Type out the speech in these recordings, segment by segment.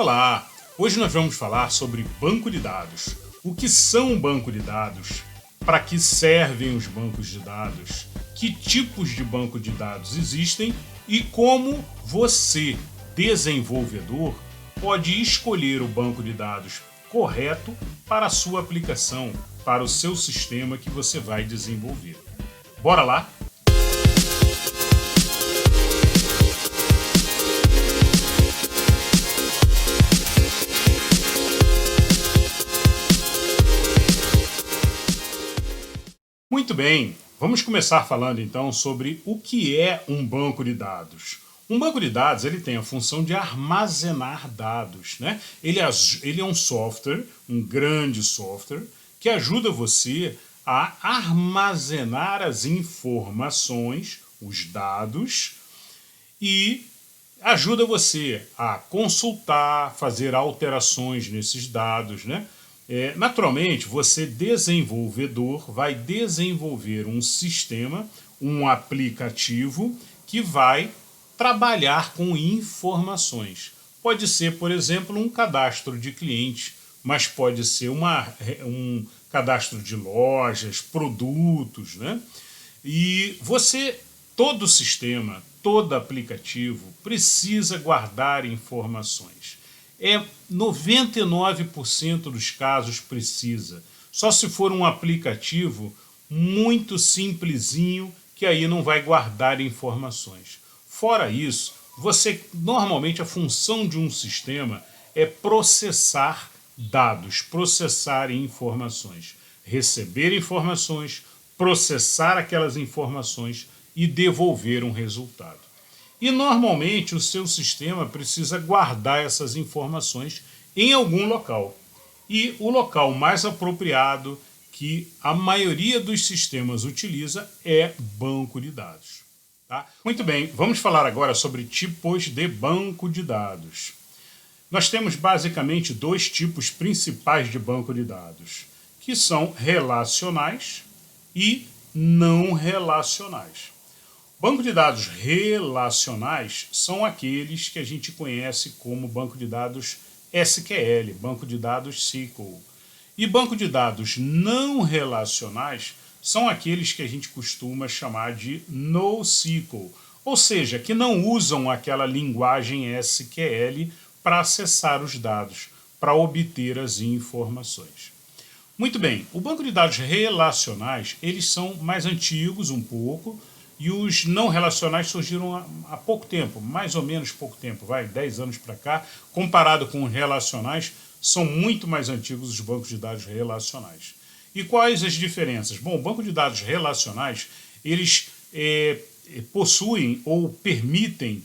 Olá! Hoje nós vamos falar sobre banco de dados. O que são um banco de dados? Para que servem os bancos de dados? Que tipos de banco de dados existem? E como você, desenvolvedor, pode escolher o banco de dados correto para a sua aplicação, para o seu sistema que você vai desenvolver. Bora lá? Muito bem, vamos começar falando então sobre o que é um banco de dados. Um banco de dados ele tem a função de armazenar dados, né? Ele é um software, um grande software, que ajuda você a armazenar as informações, os dados, e ajuda você a consultar, fazer alterações nesses dados, né? Naturalmente, você desenvolvedor vai desenvolver um sistema, um aplicativo que vai trabalhar com informações. Pode ser, por exemplo, um cadastro de cliente, mas pode ser um cadastro de lojas, produtos, né? E todo sistema, todo aplicativo precisa guardar informações. 99% dos casos precisa. Só se for um aplicativo muito simplesinho que aí não vai guardar informações. Fora isso, normalmente a função de um sistema é processar dados, processar informações, receber informações, processar aquelas informações e devolver um resultado. E normalmente o seu sistema precisa guardar essas informações em algum local. E o local mais apropriado que a maioria dos sistemas utiliza é banco de dados. Tá? Muito bem, vamos falar agora sobre tipos de banco de dados. Nós temos basicamente dois tipos principais de banco de dados, que são relacionais e não relacionais. Banco de dados relacionais são aqueles que a gente conhece como banco de dados SQL, banco de dados SQL. E banco de dados não relacionais são aqueles que a gente costuma chamar de NoSQL, ou seja, que não usam aquela linguagem SQL para acessar os dados, para obter as informações. Muito bem, o banco de dados relacionais, eles são mais antigos um pouco, e os não relacionais surgiram há pouco tempo, mais ou menos pouco tempo, 10 anos para cá. Comparado com os relacionais, são muito mais antigos os bancos de dados relacionais. E quais as diferenças? Bom, o banco de dados relacionais, eles possuem ou permitem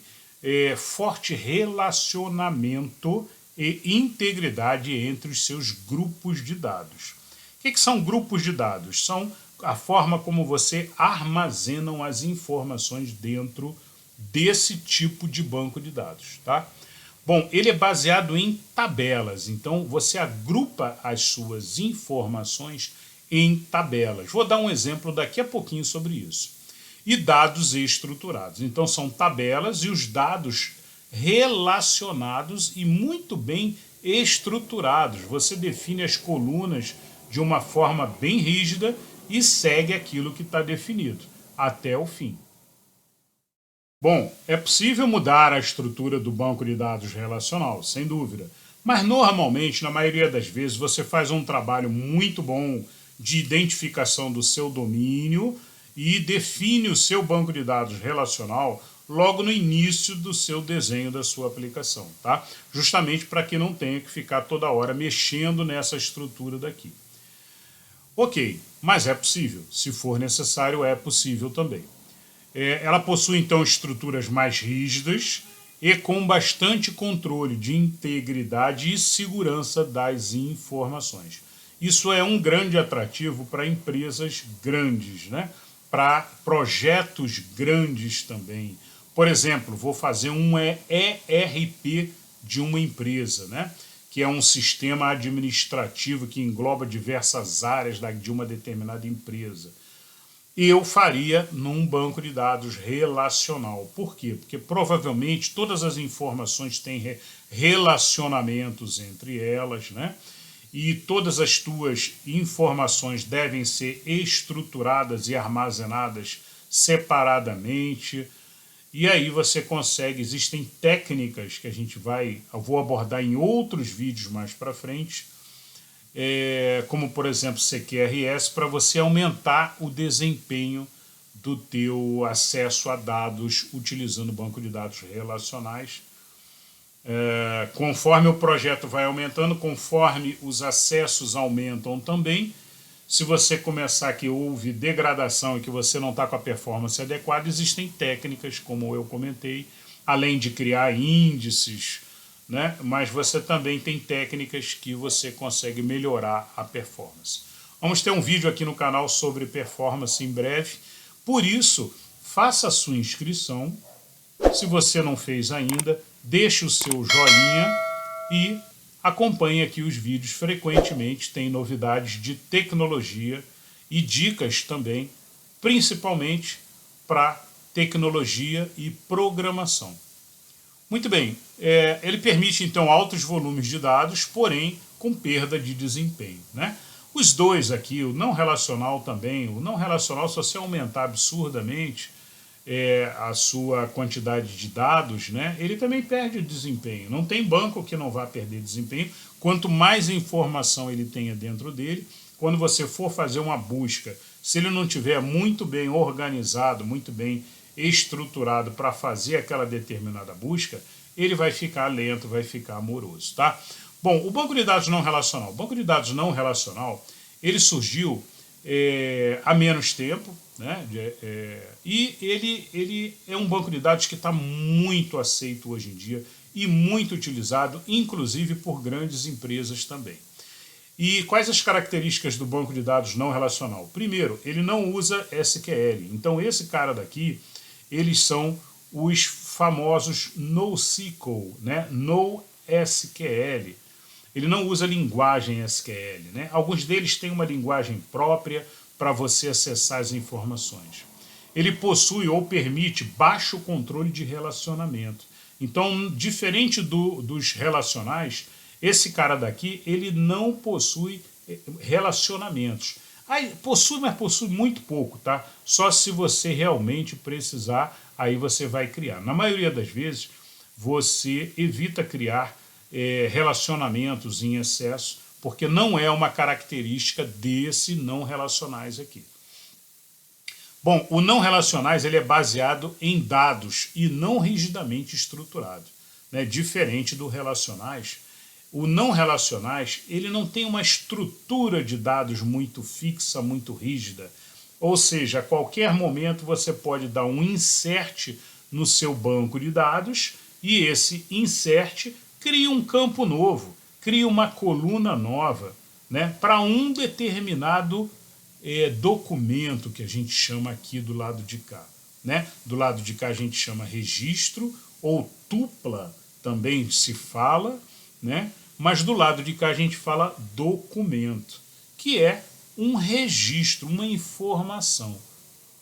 forte relacionamento e integridade entre os seus grupos de dados. O que são grupos de dados? São a forma como você armazena as informações dentro desse tipo de banco de dados, tá? Bom, ele é baseado em tabelas, então você agrupa as suas informações em tabelas. Vou dar um exemplo daqui a pouquinho sobre isso. E dados estruturados, então são tabelas e os dados relacionados e muito bem estruturados. Você define as colunas de uma forma bem rígida e segue aquilo que está definido, até o fim. Bom, é possível mudar a estrutura do banco de dados relacional, sem dúvida, mas normalmente, na maioria das vezes, você faz um trabalho muito bom de identificação do seu domínio e define o seu banco de dados relacional logo no início do seu desenho da sua aplicação, tá? Justamente para que não tenha que ficar toda hora mexendo nessa estrutura daqui. Ok, mas é possível. Se for necessário, é possível também. Ela possui, então, estruturas mais rígidas e com bastante controle de integridade e segurança das informações. Isso é um grande atrativo para empresas grandes, né? Para projetos grandes também. Por exemplo, vou fazer um ERP de uma empresa, né? Que é um sistema administrativo que engloba diversas áreas de uma determinada empresa. eu faria num banco de dados relacional. Por quê? Porque provavelmente todas as informações têm relacionamentos entre elas, né? E todas as tuas informações devem ser estruturadas e armazenadas separadamente. E aí você consegue, existem técnicas que eu vou abordar em outros vídeos mais para frente, como por exemplo CQRS, para você aumentar o desempenho do teu acesso a dados utilizando o banco de dados relacionais. Conforme o projeto vai aumentando, conforme os acessos aumentam também, se você começar que houve degradação e que você não está com a performance adequada, existem técnicas, como eu comentei, além de criar índices, né? Mas você também tem técnicas que você consegue melhorar a performance. Vamos ter um vídeo aqui no canal sobre performance em breve, por isso, faça a sua inscrição. Se você não fez ainda, deixe o seu joinha e acompanhe aqui os vídeos. Frequentemente tem novidades de tecnologia e dicas também, principalmente para tecnologia e programação. Muito bem, ele permite então altos volumes de dados, porém com perda de desempenho, né? Os dois aqui, o não relacional também, o não relacional, se você aumentar absurdamente a sua quantidade de dados, né, ele também perde desempenho. Não tem banco que não vá perder desempenho. Quanto mais informação ele tenha dentro dele, quando você for fazer uma busca, se ele não tiver muito bem organizado, muito bem estruturado para fazer aquela determinada busca, ele vai ficar lento, vai ficar moroso, tá? Bom, o banco de dados não relacional. O banco de dados não relacional, ele surgiu há menos tempo, né? E ele é um banco de dados que está muito aceito hoje em dia e muito utilizado, inclusive por grandes empresas também. E quais as características do banco de dados não relacional? Primeiro, ele não usa SQL. Então esse cara daqui, eles são os famosos NoSQL, né? NoSQL. Ele não usa linguagem SQL, né? Alguns deles têm uma linguagem própria para você acessar as informações. Ele possui ou permite baixo controle de relacionamento. Então, diferente dos relacionais, esse cara daqui, ele não possui relacionamentos. Aí, possui, mas possui muito pouco, tá? Só se você realmente precisar, aí você vai criar. Na maioria das vezes, você evita criar relacionamentos em excesso, porque não é uma característica desse não relacionais aqui. Bom, o não relacionais ele é baseado em dados e não rigidamente estruturado, né? Diferente do relacionais. O não relacionais ele não tem uma estrutura de dados muito fixa, muito rígida. Ou seja, a qualquer momento você pode dar um insert no seu banco de dados e esse insert cria um campo novo, cria uma coluna nova, né, para um determinado documento que a gente chama aqui do lado de cá. Né? Do lado de cá a gente chama registro ou tupla, também se fala, né? Mas do lado de cá a gente fala documento, que é um registro, uma informação.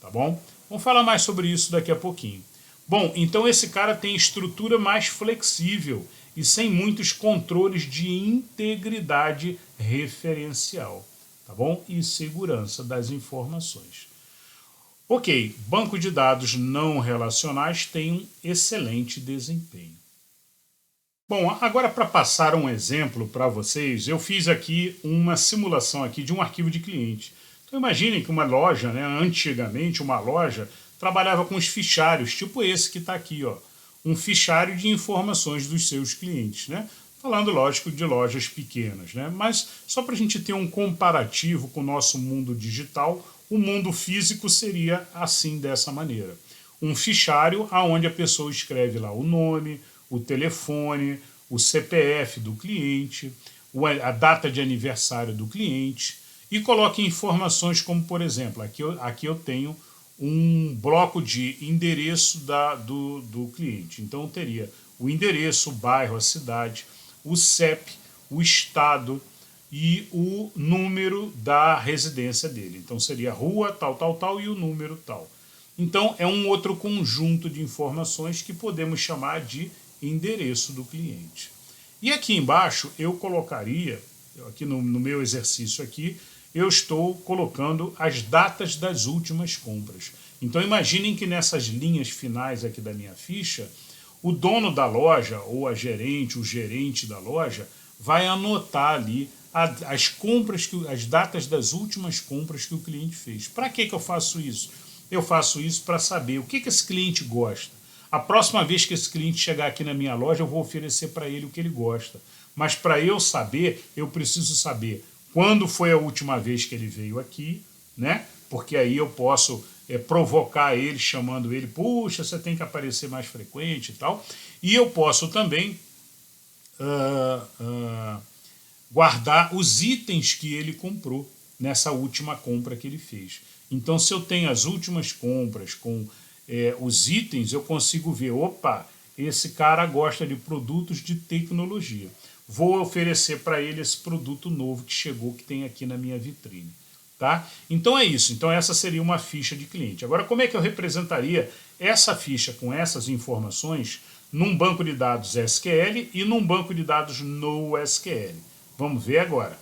Tá bom? Vamos falar mais sobre isso daqui a pouquinho. Bom, então esse cara tem estrutura mais flexível e sem muitos controles de integridade referencial, tá bom? E segurança das informações. Ok, banco de dados não relacionais tem um excelente desempenho. Bom, agora para passar um exemplo para vocês, eu fiz aqui uma simulação aqui de um arquivo de cliente. Então imaginem que uma loja, né, antigamente uma loja, trabalhava com os fichários, tipo esse que está aqui, ó, um fichário de informações dos seus clientes, né? Falando, lógico, de lojas pequenas, né? Mas só para a gente ter um comparativo com o nosso mundo digital, o mundo físico seria assim, dessa maneira. Um fichário onde a pessoa escreve lá o nome, o telefone, o CPF do cliente, a data de aniversário do cliente e coloca informações como, por exemplo, aqui eu tenho um bloco de endereço do cliente. Então, eu teria o endereço, o bairro, a cidade, o CEP, o estado, e o número da residência dele. Então seria rua, tal, tal, tal, e o número tal. Então é um outro conjunto de informações que podemos chamar de endereço do cliente. E aqui embaixo eu colocaria, aqui no meu exercício aqui, eu estou colocando as datas das últimas compras. Então imaginem que nessas linhas finais aqui da minha ficha, o dono da loja, ou a gerente, o gerente da loja, vai anotar ali as compras, as datas das últimas compras que o cliente fez. Para que eu faço isso? Eu faço isso para saber o que esse cliente gosta. A próxima vez que esse cliente chegar aqui na minha loja, eu vou oferecer para ele o que ele gosta. Mas para eu saber, eu preciso saber quando foi a última vez que ele veio aqui, né? Porque aí eu posso provocar ele, chamando ele, puxa, você tem que aparecer mais frequente e tal. E eu posso também guardar os itens que ele comprou nessa última compra que ele fez. Então, se eu tenho as últimas compras com os itens, eu consigo ver, opa, esse cara gosta de produtos de tecnologia. Vou oferecer para ele esse produto novo que chegou, que tem aqui na minha vitrine. Tá? Então é isso. Então essa seria uma ficha de cliente. Agora, como é que eu representaria essa ficha com essas informações num banco de dados SQL e num banco de dados NoSQL? Vamos ver agora.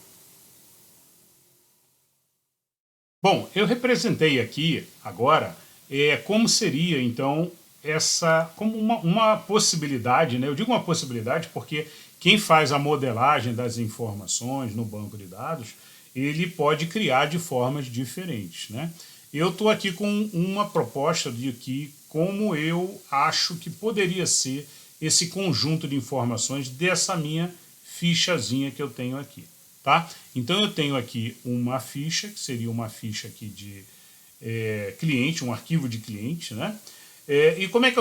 Bom, eu representei aqui agora como seria então essa como uma possibilidade, né? Eu digo uma possibilidade porque quem faz a modelagem das informações no banco de dados, ele pode criar de formas diferentes, né? Eu estou aqui com uma proposta de que como eu acho que poderia ser esse conjunto de informações dessa minha fichazinha que eu tenho aqui, tá? Então eu tenho aqui uma ficha, que seria uma ficha aqui de cliente, um arquivo de cliente, né? E como é que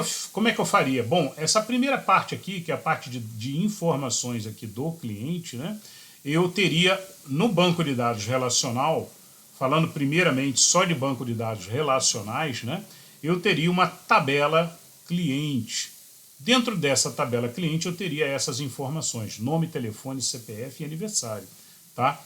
eu faria? Bom, essa primeira parte aqui, que é a parte de informações aqui do cliente, né? Eu teria no banco de dados relacional, falando primeiramente só de banco de dados relacionais, né? Eu teria uma tabela cliente. Dentro dessa tabela cliente eu teria essas informações, nome, telefone, CPF e aniversário, tá?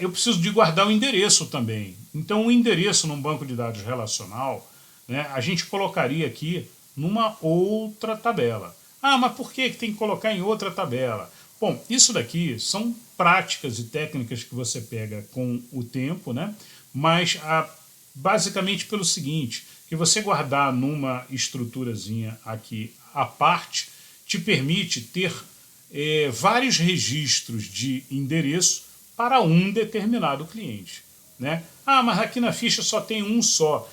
Eu preciso de guardar o endereço também. Então o endereço num banco de dados relacional, né, a gente colocaria aqui numa outra tabela. Ah, mas por que tem que colocar em outra tabela? Bom, isso daqui são práticas e técnicas que você pega com o tempo, né? Mas basicamente pelo seguinte, que você guardar numa estruturazinha aqui à parte, te permite ter vários registros de endereço para um determinado cliente, né? Ah, mas aqui na ficha só tem um só.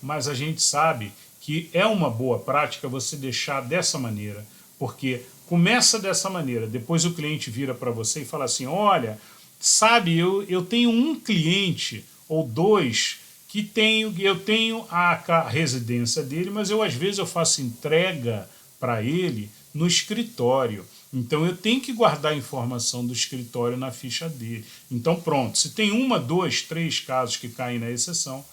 Mas a gente sabe que é uma boa prática você deixar dessa maneira, porque começa dessa maneira, depois o cliente vira para você e fala assim, olha, sabe, eu tenho um cliente ou dois que eu tenho a residência dele, mas às vezes eu faço entrega para ele no escritório. Então eu tenho que guardar a informação do escritório na ficha dele. Então pronto, se tem uma, dois, três casos que caem na exceção,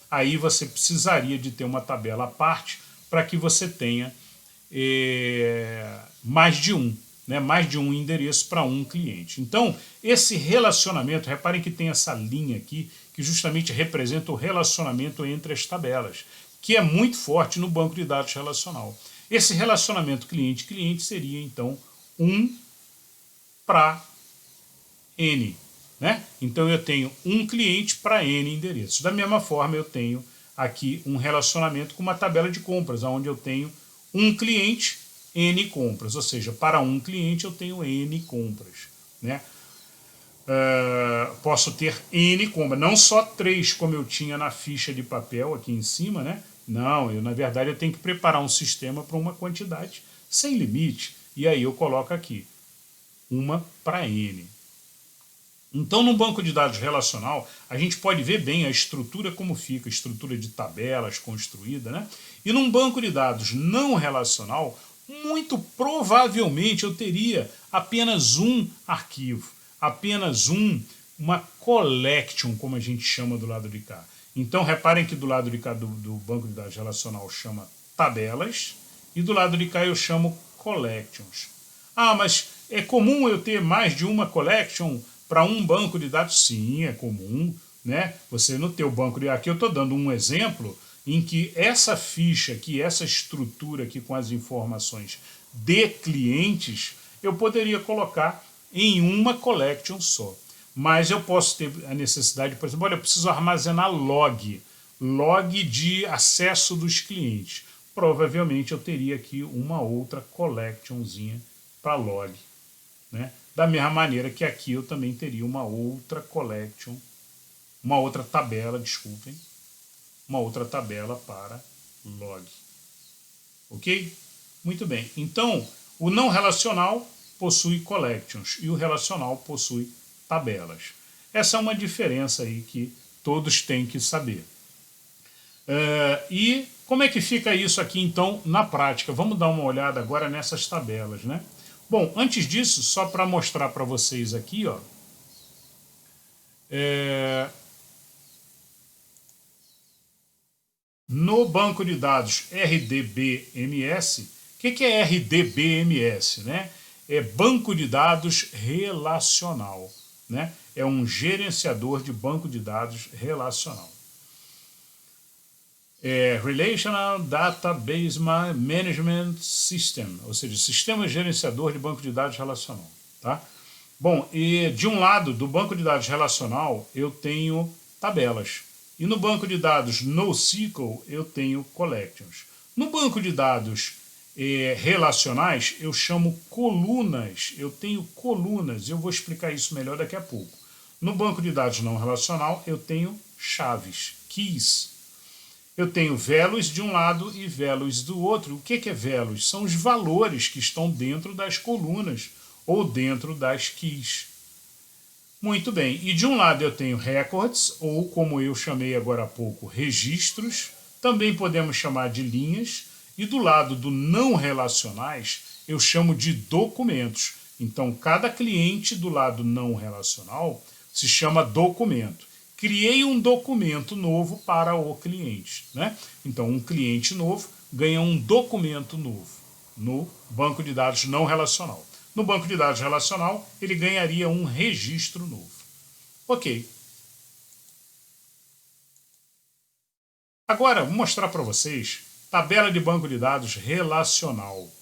aí você precisaria de ter uma tabela à parte para que você tenha mais de um, né? Mais de um endereço para um cliente. Então, esse relacionamento, reparem que tem essa linha aqui, que justamente representa o relacionamento entre as tabelas, que é muito forte no banco de dados relacional. Esse relacionamento cliente-cliente seria, então, 1 para N. Né? Então eu tenho um cliente para N endereços. Da mesma forma, eu tenho aqui um relacionamento com uma tabela de compras, onde eu tenho um cliente, N compras. Ou seja, para um cliente eu tenho N compras. Né? Posso ter N compras, não só 3 como eu tinha na ficha de papel aqui em cima, né? Não, na verdade eu tenho que preparar um sistema para uma quantidade sem limite. E aí eu coloco aqui, uma para N. Então, no banco de dados relacional, a gente pode ver bem a estrutura como fica, a estrutura de tabelas construída, né? E num banco de dados não relacional, muito provavelmente eu teria apenas um arquivo, apenas uma collection, como a gente chama do lado de cá. Então, reparem que do lado de cá do banco de dados relacional chama tabelas, e do lado de cá eu chamo collections. Ah, mas é comum eu ter mais de uma collection para um banco de dados? Sim, é comum, né? Você no teu banco de... Aqui eu estou dando um exemplo em que essa ficha aqui, essa estrutura aqui com as informações de clientes, eu poderia colocar em uma collection só. Mas eu posso ter a necessidade, por exemplo, olha, eu preciso armazenar log de acesso dos clientes. Provavelmente eu teria aqui uma outra collectionzinha para log, né? Da mesma maneira que aqui eu também teria uma outra collection, uma outra tabela, desculpem, uma outra tabela para log. Ok? Muito bem. Então, o não relacional possui collections e o relacional possui tabelas. Essa é uma diferença aí que todos têm que saber. E como é que fica isso aqui, então, na prática? Vamos dar uma olhada agora nessas tabelas, né? Bom, antes disso, só para mostrar para vocês aqui, ó, no banco de dados RDBMS, o que é RDBMS, né? É Banco de Dados Relacional, né? É um gerenciador de banco de dados relacional. Relational Database Management System, ou seja, sistema gerenciador de banco de dados relacional. Tá? Bom, e de um lado do banco de dados relacional eu tenho tabelas. E no banco de dados NoSQL eu tenho collections. No banco de dados relacionais eu chamo colunas. Eu tenho colunas, eu vou explicar isso melhor daqui a pouco. No banco de dados não relacional eu tenho chaves, keys. Eu tenho values de um lado e values do outro. O que é values? São os valores que estão dentro das colunas ou dentro das keys. Muito bem. E de um lado eu tenho records, ou como eu chamei agora há pouco, registros. Também podemos chamar de linhas. E do lado do não relacionais, eu chamo de documentos. Então, cada cliente do lado não relacional se chama documento. Criei um documento novo para o cliente, né? Então, um cliente novo ganha um documento novo no banco de dados não relacional. No banco de dados relacional, ele ganharia um registro novo. Ok. Agora, vou mostrar para vocês tabela de banco de dados relacional.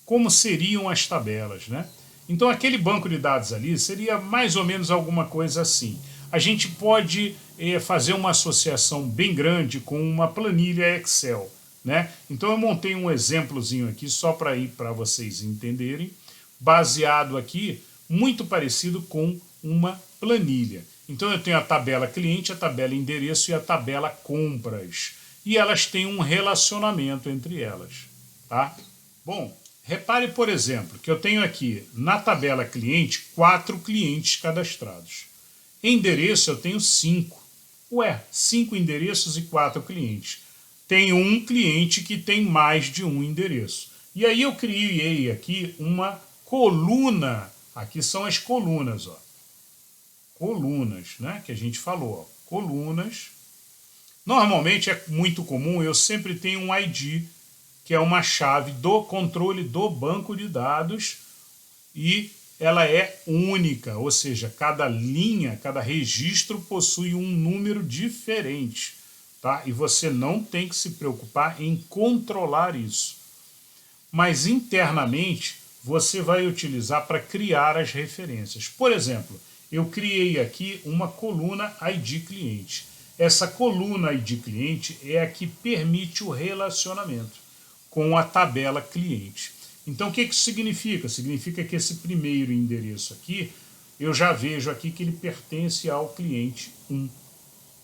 Como seriam as tabelas, né? Então, aquele banco de dados ali seria mais ou menos alguma coisa assim. A gente pode fazer uma associação bem grande com uma planilha Excel, né? Então eu montei um exemplozinho aqui só para ir para vocês entenderem, baseado aqui, muito parecido com uma planilha. Então eu tenho a tabela cliente, a tabela endereço e a tabela compras. E elas têm um relacionamento entre elas, tá? Bom, repare, por exemplo, que eu tenho aqui na tabela cliente 4 clientes cadastrados. Endereço eu tenho 5. Ué, 5 endereços e 4 clientes. Tem um cliente que tem mais de um endereço. E aí eu criei aqui uma coluna. Aqui são as colunas, ó. Colunas, né? Que a gente falou, ó. Colunas. Normalmente é muito comum, eu sempre tenho um ID, que é uma chave do controle do banco de dados, e ela é única, ou seja, cada linha, cada registro possui um número diferente, tá? E você não tem que se preocupar em controlar isso. Mas internamente você vai utilizar para criar as referências. Por exemplo, eu criei aqui uma coluna ID cliente. Essa coluna ID cliente é a que permite o relacionamento com a tabela cliente. Então, o que isso significa? Significa que esse primeiro endereço aqui, eu já vejo aqui que ele pertence ao cliente 1.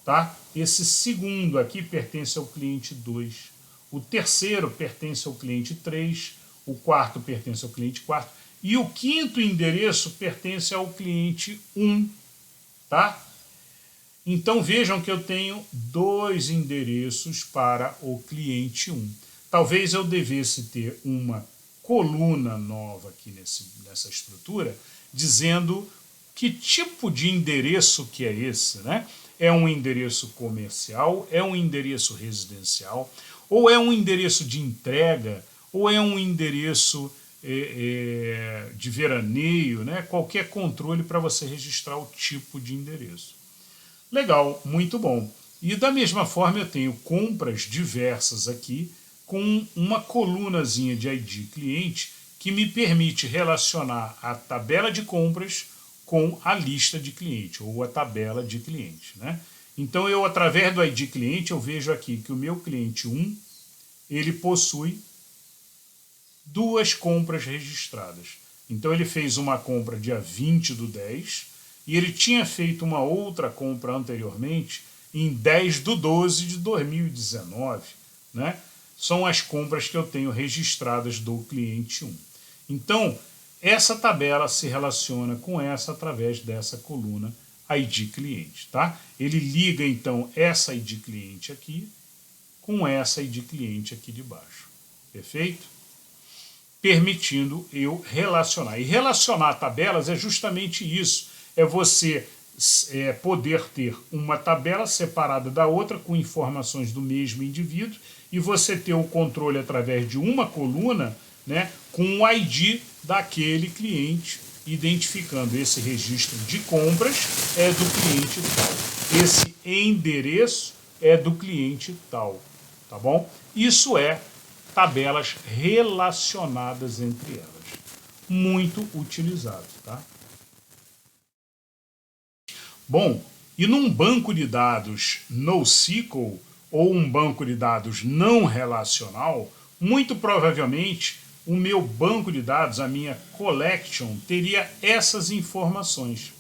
Tá? Esse segundo aqui pertence ao cliente 2. O terceiro pertence ao cliente 3. O quarto pertence ao cliente 4. E o quinto endereço pertence ao cliente 1. Tá? Então, vejam que eu tenho 2 endereços para o cliente 1. Talvez eu devesse ter uma coluna nova aqui nessa estrutura, dizendo que tipo de endereço que é esse, né? É um endereço comercial, é um endereço residencial, ou é um endereço de entrega, ou é um endereço de veraneio, né? Qualquer controle para você registrar o tipo de endereço. Legal, muito bom. E da mesma forma eu tenho compras diversas aqui com uma colunazinha de ID cliente que me permite relacionar a tabela de compras com a lista de cliente ou a tabela de cliente, né? Então eu, através do ID cliente, eu vejo aqui que o meu cliente 1, ele possui 2 compras registradas. Então ele fez uma compra dia 20/10 e ele tinha feito uma outra compra anteriormente em 10/12/2019, né? São as compras que eu tenho registradas do cliente 1. Então, essa tabela se relaciona com essa através dessa coluna ID cliente, tá? Ele liga então essa ID cliente aqui com essa ID cliente aqui de baixo. Perfeito? Permitindo eu relacionar. E relacionar tabelas é justamente isso. É você poder ter uma tabela separada da outra com informações do mesmo indivíduo e você ter o controle através de uma coluna, né, com o ID daquele cliente, identificando esse registro de compras é do cliente tal. Esse endereço é do cliente tal. Tá bom? Isso é tabelas relacionadas entre elas. Muito utilizado, tá? Bom, e num banco de dados NoSQL ou um banco de dados não relacional, muito provavelmente o meu banco de dados, a minha collection, teria essas informações.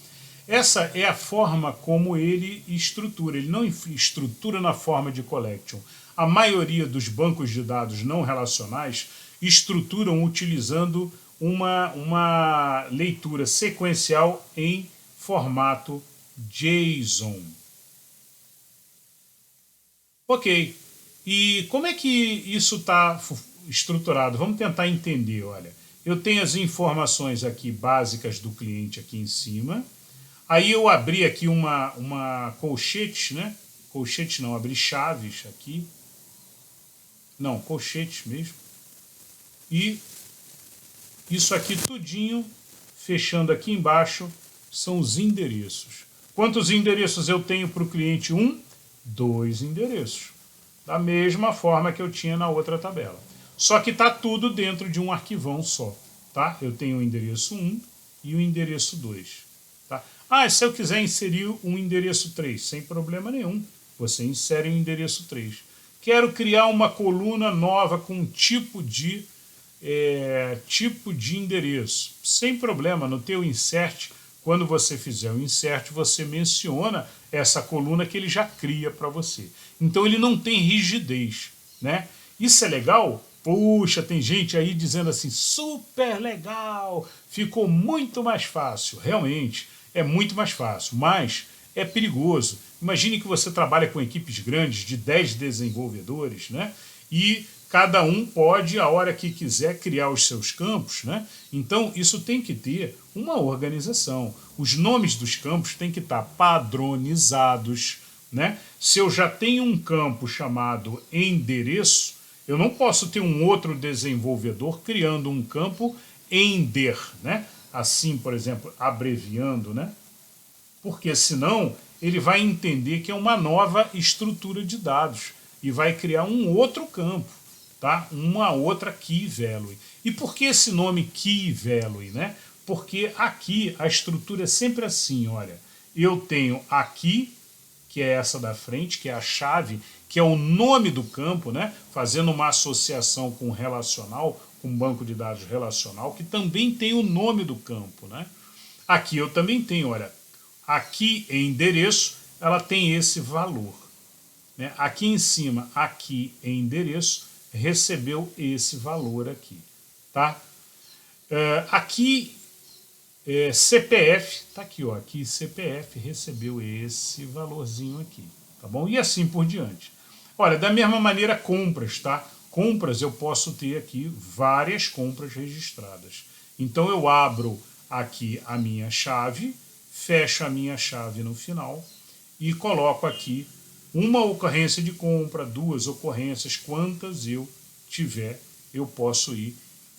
Essa é a forma como ele estrutura. Ele não estrutura na forma de collection. A maioria dos bancos de dados não relacionais estruturam utilizando uma leitura sequencial em formato JSON. Ok. E como é que isso está estruturado? Vamos tentar entender. Olha, eu tenho as informações aqui básicas do cliente aqui em cima. Aí eu abri aqui uma colchete, né? Colchete não, abri chaves aqui. Não, colchetes mesmo. E isso aqui tudinho, fechando aqui embaixo, são os endereços. Quantos endereços eu tenho para o cliente 1? 2 endereços. Da mesma forma que eu tinha na outra tabela. Só que está tudo dentro de um arquivão só. Tá? Eu tenho o endereço 1 e o endereço 2. Tá? Ah, se eu quiser inserir um endereço 3, sem problema nenhum. Você insere o endereço 3. Quero criar uma coluna nova com tipo de endereço. Sem problema, no teu insert, quando você fizer o insert, você menciona essa coluna que ele já cria para você. Então ele não tem rigidez, né? Isso é legal? Puxa, tem gente aí dizendo assim, super legal, ficou muito mais fácil. Realmente, é muito mais fácil, mas é perigoso. Imagine que você trabalha com equipes grandes de 10 desenvolvedores, né? E cada um pode, a hora que quiser, criar os seus campos, né? Então, isso tem que ter uma organização. Os nomes dos campos têm que estar padronizados, né? Se eu já tenho um campo chamado endereço, eu não posso ter um outro desenvolvedor criando um campo ender, né? Assim, por exemplo, abreviando, né? Porque senão ele vai entender que é uma nova estrutura de dados e vai criar um outro campo, tá? Uma outra key value. E por que esse nome key value, né? Porque aqui a estrutura é sempre assim, olha. Eu tenho a key, que é essa da frente, que é a chave, que é o nome do campo, né? Fazendo uma associação com relacional, com um banco de dados relacional, que também tem o nome do campo, né? Aqui eu também tenho, olha, aqui em endereço, ela tem esse valor, né? Aqui em cima, aqui em endereço, recebeu esse valor aqui, tá? Aqui, CPF, tá aqui, ó, aqui CPF recebeu esse valorzinho aqui, tá bom? E assim por diante. Olha, da mesma maneira, compras, tá? Compras eu posso ter aqui várias compras registradas. Então eu abro aqui a minha chave, fecho a minha chave no final e coloco aqui uma ocorrência de compra, 2 ocorrências, quantas eu tiver, eu posso ir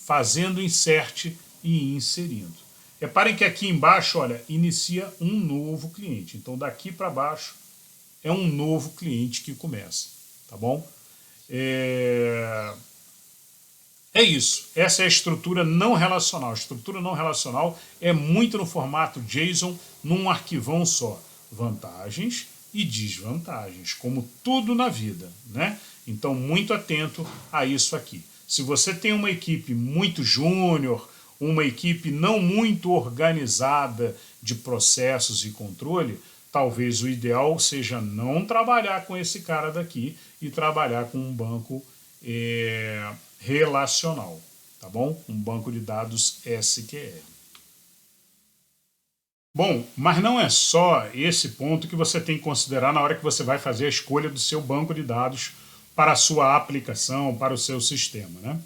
fazendo insert e inserindo. Reparem que aqui embaixo, olha, inicia um novo cliente. Então daqui para baixo é um novo cliente que começa, tá bom? É isso. Essa é a estrutura não relacional. A estrutura não relacional é muito no formato JSON, num arquivão só. Vantagens e desvantagens, como tudo na vida, né? Então, muito atento a isso aqui. Se você tem uma equipe muito júnior, uma equipe não muito organizada de processos e controle, talvez o ideal seja não trabalhar com esse cara daqui e trabalhar com um banco relacional, tá bom? Um banco de dados SQL. Bom, mas não é só esse ponto que você tem que considerar na hora que você vai fazer a escolha do seu banco de dados para a sua aplicação, para o seu sistema, né?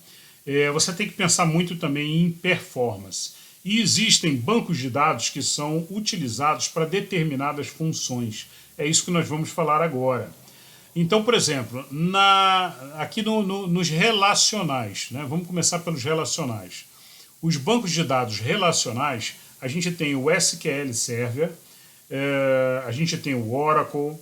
Você tem que pensar muito também em performance. E existem bancos de dados que são utilizados para determinadas funções. É isso que nós vamos falar agora. Então, por exemplo, aqui nos relacionais, né? Vamos começar pelos relacionais. Os bancos de dados relacionais, a gente tem o SQL Server, a gente tem o Oracle,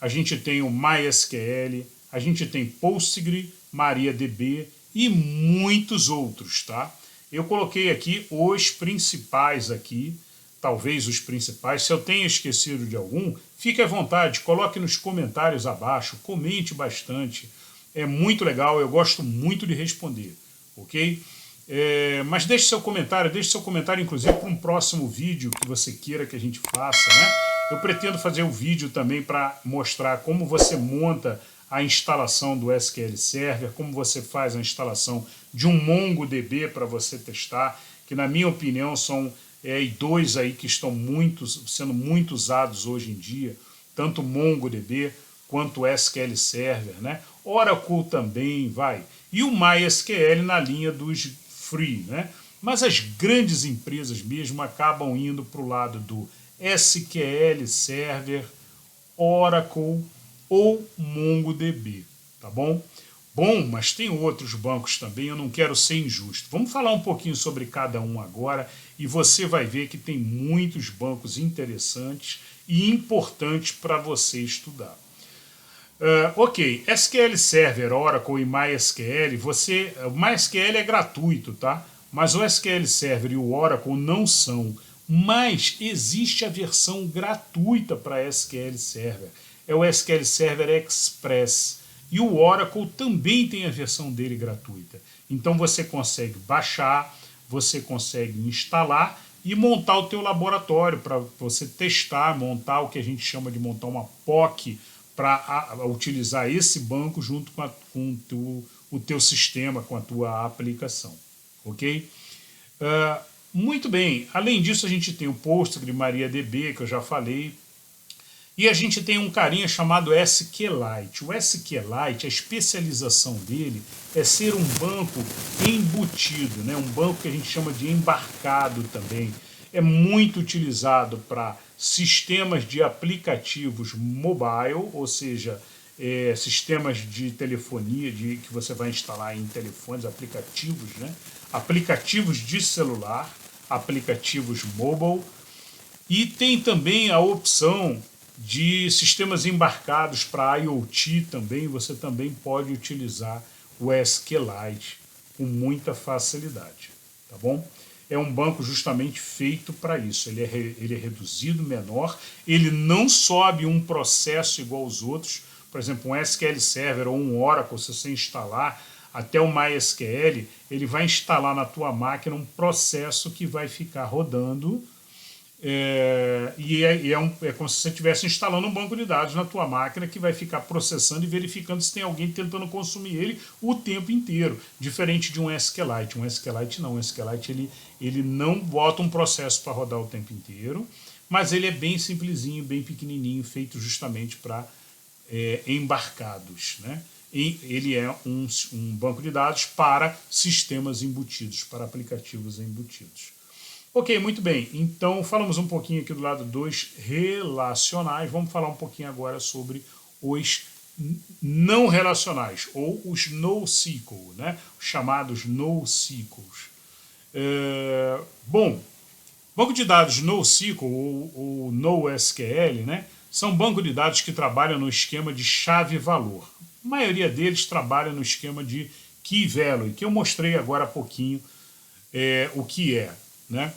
a gente tem o MySQL, a gente tem Postgre, MariaDB e muitos outros, tá? Eu coloquei aqui os principais aqui, talvez os principais. Se eu tenho esquecido de algum, fique à vontade, coloque nos comentários abaixo, comente bastante. É muito legal, eu gosto muito de responder, ok? Mas deixe seu comentário inclusive para um próximo vídeo que você queira que a gente faça, né? Eu pretendo fazer um vídeo também para mostrar como você monta a instalação do SQL Server, como você faz a instalação de um MongoDB para você testar, que na minha opinião são dois aí que estão sendo muito usados hoje em dia, tanto o MongoDB quanto o SQL Server, né? Oracle também vai. E o MySQL na linha dos free, né? Mas as grandes empresas mesmo acabam indo para o lado do SQL Server, Oracle ou MongoDB, tá bom? Bom, mas tem outros bancos também, eu não quero ser injusto. Vamos falar um pouquinho sobre cada um agora e você vai ver que tem muitos bancos interessantes e importantes para você estudar. Ok, SQL Server, Oracle e MySQL, o MySQL é gratuito, tá? Mas o SQL Server e o Oracle não são. Mas existe a versão gratuita para SQL Server. É o SQL Server Express. E o Oracle também tem a versão dele gratuita. Então você consegue baixar, você consegue instalar e montar o teu laboratório para você testar, montar o que a gente chama de montar uma POC para utilizar esse banco junto com o teu sistema, com a tua aplicação. Ok? Muito bem. Além disso, a gente tem o Postgre, MariaDB, que eu já falei. E a gente tem um carinha chamado SQLite. O SQLite, a especialização dele é ser um banco embutido, né? Um banco que a gente chama de embarcado também. É muito utilizado para sistemas de aplicativos mobile, ou seja, sistemas de telefonia que você vai instalar em telefones, aplicativos, né? Aplicativos de celular, aplicativos mobile. E tem também a opção de sistemas embarcados para IoT também, você também pode utilizar o SQLite com muita facilidade, tá bom? É um banco justamente feito para isso, ele é reduzido, menor, ele não sobe um processo igual aos outros, por exemplo, um SQL Server ou um Oracle, se você instalar até o MySQL, ele vai instalar na tua máquina um processo que vai ficar rodando. É como se você estivesse instalando um banco de dados na tua máquina que vai ficar processando e verificando se tem alguém tentando consumir ele o tempo inteiro, diferente de um SQLite. Um SQLite não, um SQLite ele não bota um processo para rodar o tempo inteiro, mas ele é bem simplesinho, bem pequenininho, feito justamente para embarcados, né? E ele é um banco de dados para sistemas embutidos, para aplicativos embutidos. Ok, muito bem. Então, falamos um pouquinho aqui do lado dos relacionais. Vamos falar um pouquinho agora sobre os não relacionais, ou os NoSQL, né? Os chamados NoSQLs. Bom, banco de dados NoSQL ou NoSQL, né? São bancos de dados que trabalham no esquema de chave-valor. A maioria deles trabalha no esquema de Key Value, que eu mostrei agora há pouquinho o que é, né?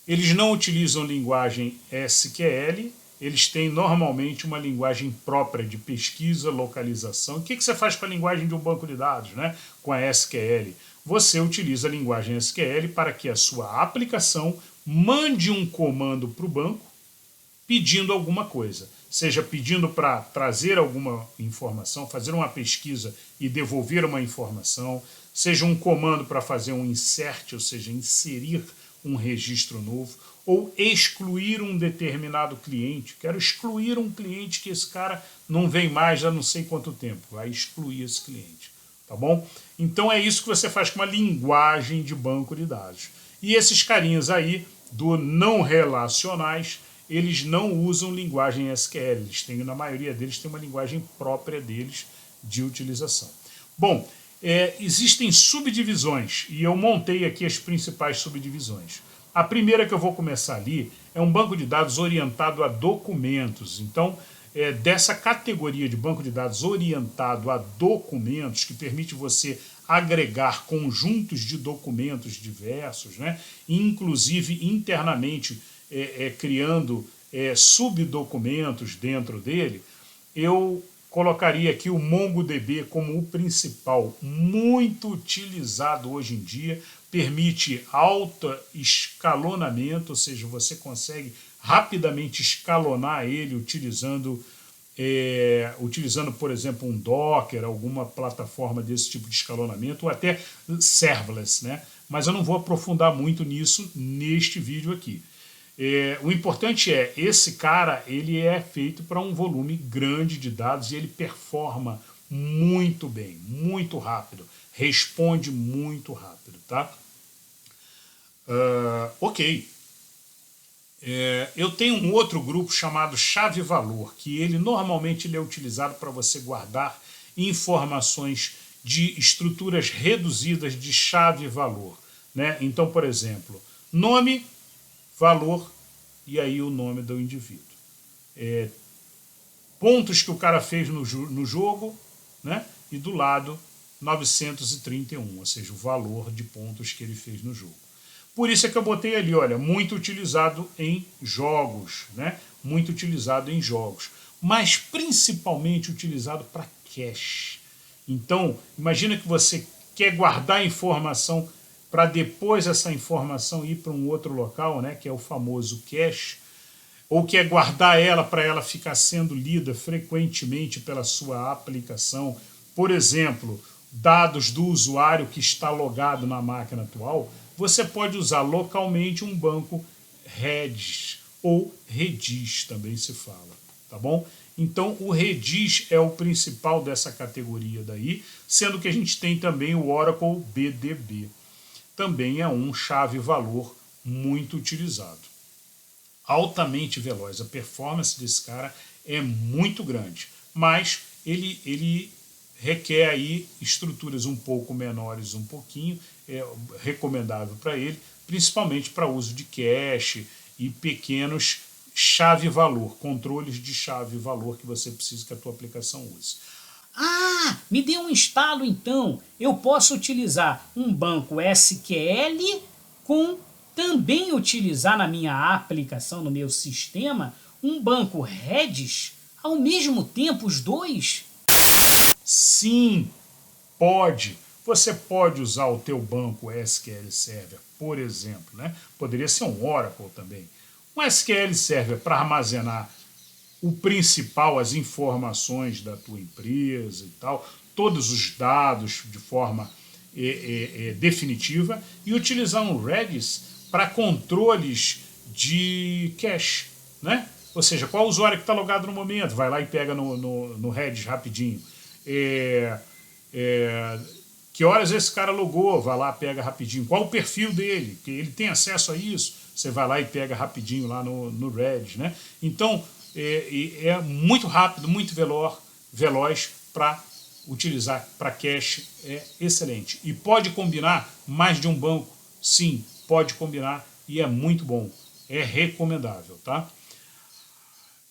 Eles não utilizam linguagem SQL, eles têm normalmente uma linguagem própria de pesquisa, localização. O que você faz com a linguagem de um banco de dados, né? Com a SQL? Você utiliza a linguagem SQL para que a sua aplicação mande um comando para o banco pedindo alguma coisa. Seja pedindo para trazer alguma informação, fazer uma pesquisa e devolver uma informação, seja um comando para fazer um insert, ou seja, inserir um registro novo, ou excluir um determinado cliente. Quero excluir um cliente que esse cara não vem mais há não sei quanto tempo. Vai excluir esse cliente, tá bom? Então é isso que você faz com uma linguagem de banco de dados. E esses carinhas aí, do não relacionais, eles não usam linguagem SQL. Eles têm, na maioria deles, tem uma linguagem própria deles de utilização. Bom, existem subdivisões, e eu montei aqui as principais subdivisões. A primeira que eu vou começar ali é um banco de dados orientado a documentos. Então, dessa categoria de banco de dados orientado a documentos, que permite você agregar conjuntos de documentos diversos, né? Inclusive internamente criando subdocumentos dentro dele, eu colocaria aqui o MongoDB como o principal, muito utilizado hoje em dia, permite alto escalonamento, ou seja, você consegue rapidamente escalonar ele utilizando, por exemplo, um Docker, alguma plataforma desse tipo de escalonamento, ou até serverless, né? Mas eu não vou aprofundar muito nisso neste vídeo aqui. O importante esse cara ele é feito para um volume grande de dados e ele performa muito bem, muito rápido, responde muito rápido, tá? Ok. Eu tenho um outro grupo chamado chave-valor, que ele normalmente é utilizado para você guardar informações de estruturas reduzidas de chave-valor, né? Então, por exemplo, nome, valor e aí o nome do indivíduo. Pontos que o cara fez no jogo, né? E do lado 931, ou seja, o valor de pontos que ele fez no jogo. Por isso é que eu botei ali, olha, muito utilizado em jogos, né? Muito utilizado em jogos, mas principalmente utilizado para cache. Então, imagina que você quer guardar a informação para depois essa informação ir para um outro local, né, que é o famoso cache, ou quer guardar ela para ela ficar sendo lida frequentemente pela sua aplicação. Por exemplo, dados do usuário que está logado na máquina atual, você pode usar localmente um banco Redis, ou Redis também se fala, tá bom? Então o Redis é o principal dessa categoria daí, sendo que a gente tem também o Oracle BDB. Também é um chave-valor muito utilizado. Altamente veloz, a performance desse cara é muito grande, mas ele requer aí estruturas um pouco menores, um pouquinho, é recomendável para ele, principalmente para uso de cache e pequenos chave-valor, controles de chave-valor que você precisa que a tua aplicação use. Ah, me dê um instalo então. Eu posso utilizar um banco SQL com também utilizar na minha aplicação, no meu sistema, um banco Redis, ao mesmo tempo os dois? Sim, pode. Você pode usar o teu banco SQL Server, por exemplo, né? Poderia ser um Oracle também. Um SQL Server para armazenar o principal, as informações da tua empresa e tal, todos os dados de forma definitiva, e utilizar um Redis para controles de cache, né? Ou seja, qual usuário que está logado no momento, vai lá e pega no Redis rapidinho. Que horas esse cara logou, vai lá, pega rapidinho. Qual o perfil dele, que ele tem acesso a isso, você vai lá e pega rapidinho lá no Redis, né? Então, é muito rápido, muito veloz, para utilizar para cash é excelente. E pode combinar mais de um banco? Sim, pode combinar e é muito bom. É recomendável, tá?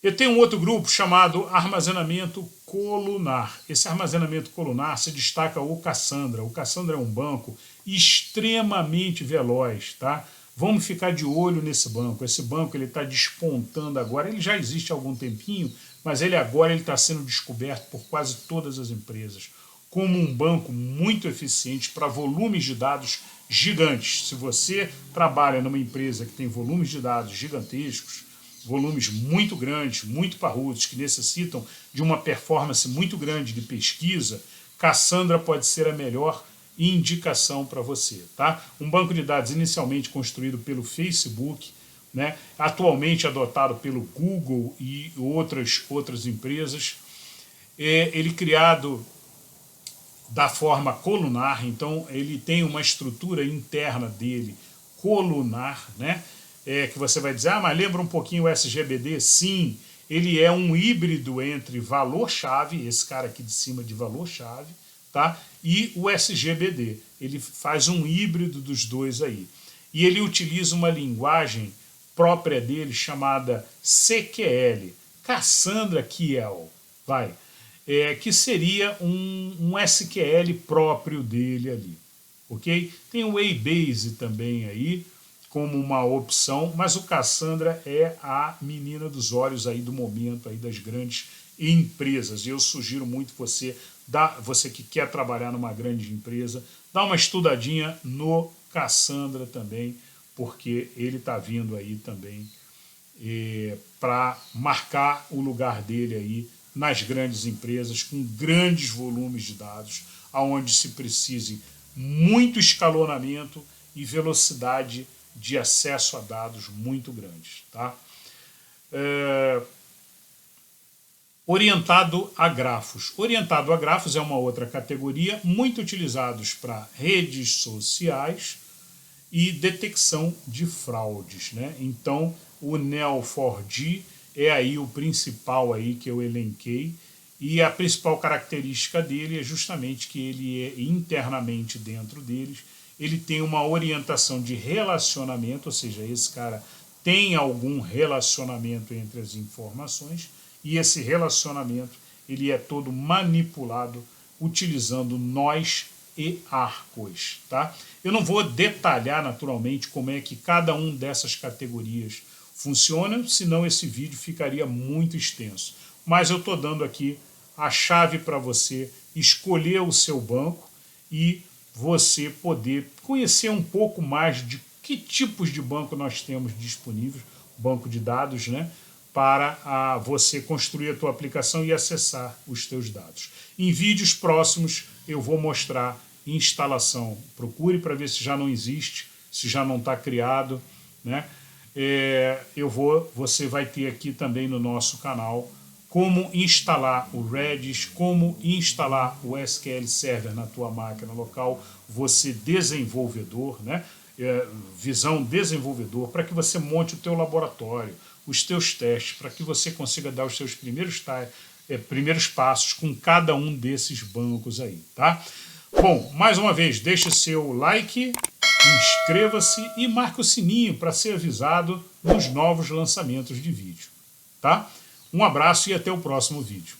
Eu tenho um outro grupo chamado armazenamento colunar. Esse armazenamento colunar se destaca o Cassandra. O Cassandra é um banco extremamente veloz, tá? Vamos ficar de olho nesse banco. Esse banco ele está despontando agora. Ele já existe há algum tempinho, mas ele agora está sendo descoberto por quase todas as empresas como um banco muito eficiente para volumes de dados gigantes. Se você trabalha numa empresa que tem volumes de dados gigantescos, volumes muito grandes, muito parrudos, que necessitam de uma performance muito grande de pesquisa, Cassandra pode ser a melhor indicação para você, tá? Um banco de dados inicialmente construído pelo Facebook, né? Atualmente adotado pelo Google e outras empresas, ele criado da forma colunar, então ele tem uma estrutura interna dele colunar, né? Que você vai dizer, mas lembra um pouquinho o SGBD? Sim, ele é um híbrido entre valor-chave, esse cara aqui de cima de valor-chave, tá? E o SGBD. Ele faz um híbrido dos dois aí. E ele utiliza uma linguagem própria dele chamada CQL, Cassandra QL, que seria um SQL próprio dele ali, ok? Tem o A-Base também aí, como uma opção, mas o Cassandra é a menina dos olhos aí do momento aí das grandes empresas. E eu sugiro muito você que quer trabalhar numa grande empresa, dá uma estudadinha no Cassandra também, porque ele está vindo aí também para marcar o lugar dele aí nas grandes empresas, com grandes volumes de dados, aonde se precise muito escalonamento e velocidade de acesso a dados muito grandes, tá? Orientado a grafos. Orientado a grafos é uma outra categoria, muito utilizados para redes sociais e detecção de fraudes, né? Então, o Neo4j é aí o principal aí que eu elenquei, e a principal característica dele é justamente que ele é internamente dentro deles, ele tem uma orientação de relacionamento, ou seja, esse cara tem algum relacionamento entre as informações, e esse relacionamento ele é todo manipulado utilizando nós e arcos, tá? Eu não vou detalhar naturalmente como é que cada um dessas categorias funciona, senão esse vídeo ficaria muito extenso. Mas eu estou dando aqui a chave para você escolher o seu banco e você poder conhecer um pouco mais de que tipos de banco nós temos disponíveis, banco de dados, né? Para você construir a tua aplicação e acessar os teus dados. Em vídeos próximos eu vou mostrar instalação. Procure para ver se já não existe, se já não está criado, né? Você vai ter aqui também no nosso canal como instalar o Redis, como instalar o SQL Server na tua máquina local, você desenvolvedor, né? Visão desenvolvedor, para que você monte o teu laboratório, os teus testes, para que você consiga dar os seus primeiros passos com cada um desses bancos aí, tá? Bom, mais uma vez, deixe seu like, inscreva-se e marque o sininho para ser avisado dos novos lançamentos de vídeo, tá? Um abraço e até o próximo vídeo.